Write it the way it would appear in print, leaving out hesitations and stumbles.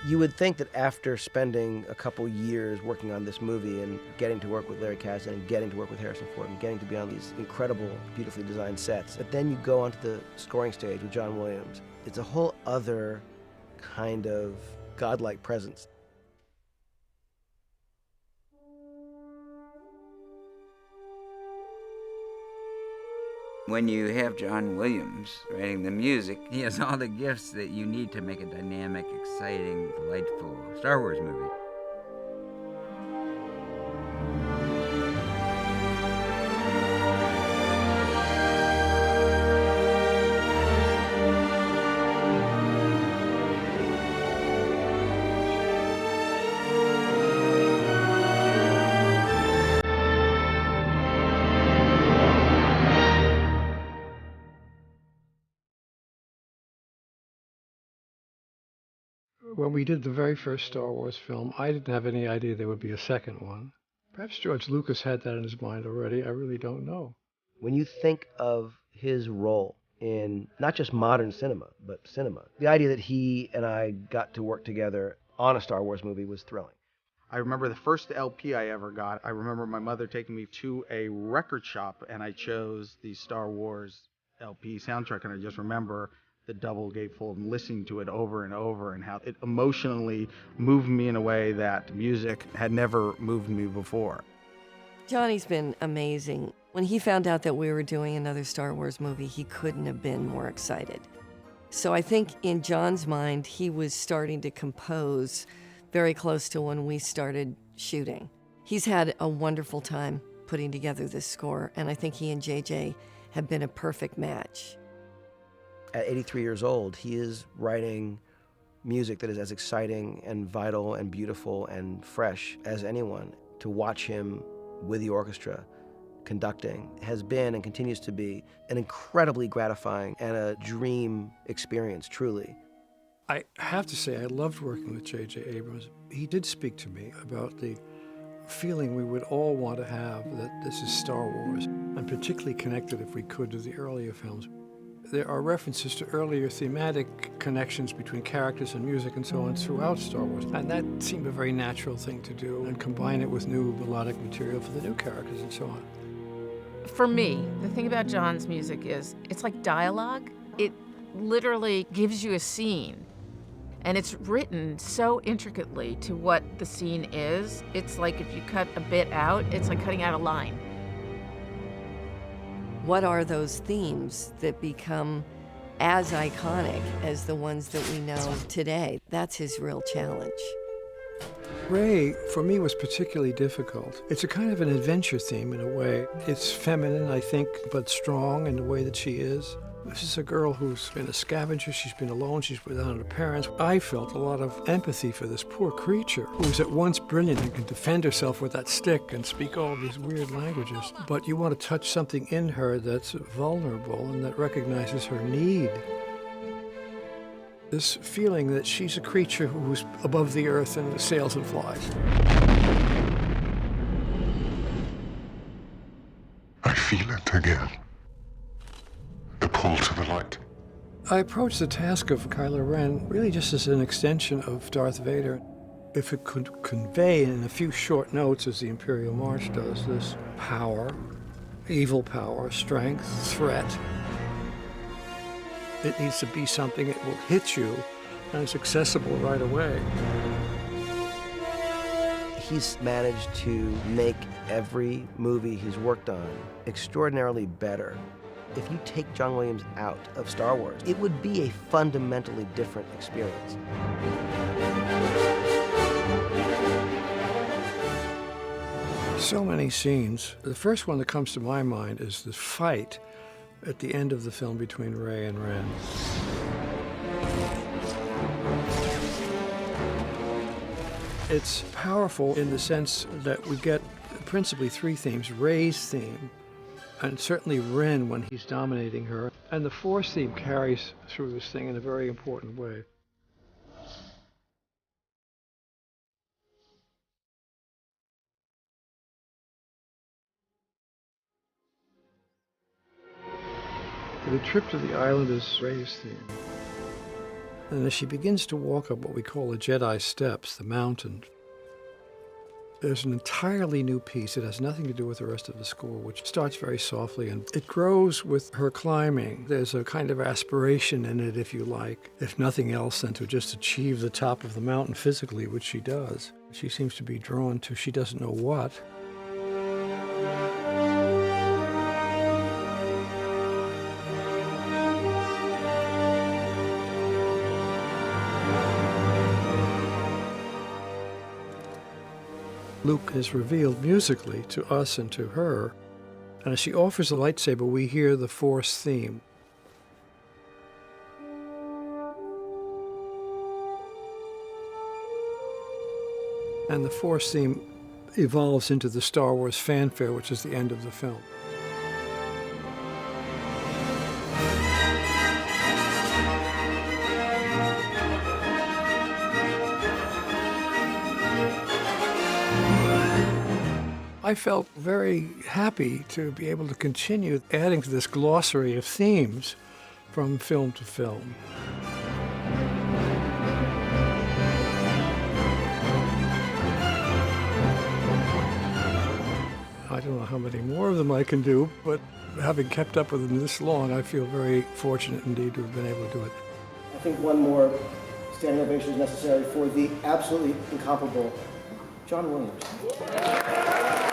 You would think that after spending a couple years working on this movie and getting to work with Larry Kasdan and getting to work with Harrison Ford and getting to be on these incredible, beautifully designed sets, that then you go onto the scoring stage with John Williams. It's a whole other kind of godlike presence. When you have John Williams writing the music, he has all the gifts that you need to make a dynamic, exciting, delightful Star Wars movie. When we did the very first Star Wars film, I didn't have any idea there would be a second one. Perhaps George Lucas had that in his mind already. I really don't know. When you think of his role in not just modern cinema, but cinema, the idea that he and I got to work together on a Star Wars movie was thrilling. I remember the first LP I ever got. I remember my mother taking me to a record shop, and I chose the Star Wars LP soundtrack, and I just remember the double gatefold and listening to it over and over, and how it emotionally moved me in a way that music had never moved me before. Johnny's been amazing. When he found out that we were doing another Star Wars movie, he couldn't have been more excited. So I think in John's mind, he was starting to compose very close to when we started shooting. He's had a wonderful time putting together this score, and I think he and J.J. have been a perfect match. At 83 years old, he is writing music that is as exciting and vital and beautiful and fresh as anyone. To watch him with the orchestra conducting has been and continues to be an incredibly gratifying and a dream experience, truly. I have to say I loved working with J.J. Abrams. He did speak to me about the feeling we would all want to have that this is Star Wars, and particularly connected, if we could, to the earlier films. There are references to earlier thematic connections between characters and music and so on throughout Star Wars, and that seemed a very natural thing to do, and combine it with new melodic material for the new characters and so on. For me, the thing about John's music is it's like dialogue. It literally gives you a scene, and it's written so intricately to what the scene is. It's like if you cut a bit out, it's like cutting out a line. What are those themes that become as iconic as the ones that we know today? That's his real challenge. Rey, for me, was particularly difficult. It's a kind of an adventure theme in a way. It's feminine, I think, but strong in the way that she is. This is a girl who's been a scavenger, she's been alone, she's without her parents. I felt a lot of empathy for this poor creature who's at once brilliant and can defend herself with that stick and speak all these weird languages. But you want to touch something in her that's vulnerable and that recognizes her need. This feeling that she's a creature who's above the earth and sails and flies. I feel it again. The pull to the light. I approached the task of Kylo Ren really just as an extension of Darth Vader. If it could convey in a few short notes, as the Imperial March does, this power, evil power, strength, threat, it needs to be something that will hit you and it's accessible right away. He's managed to make every movie he's worked on extraordinarily better. If you take John Williams out of Star Wars, it would be a fundamentally different experience. So many scenes. The first one that comes to my mind is the fight at the end of the film between Rey and Ren. It's powerful in the sense that we get principally three themes. Rey's theme, and certainly Ren when he's dominating her. And the Force theme carries through this thing in a very important way. The trip to the island is Rey's theme. And as she begins to walk up what we call the Jedi steps, the mountain, there's an entirely new piece. It has nothing to do with the rest of the score, which starts very softly, and it grows with her climbing. There's a kind of aspiration in it, if you like, if nothing else than to just achieve the top of the mountain physically, which she does. She seems to be drawn to she doesn't know what. Luke is revealed musically to us and to her, and as she offers the lightsaber, we hear the Force theme. And the Force theme evolves into the Star Wars fanfare, which is the end of the film. I felt very happy to be able to continue adding to this glossary of themes from film to film. I don't know how many more of them I can do, but having kept up with them this long, I feel very fortunate indeed to have been able to do it. I think one more standing ovation is necessary for the absolutely incomparable John Williams.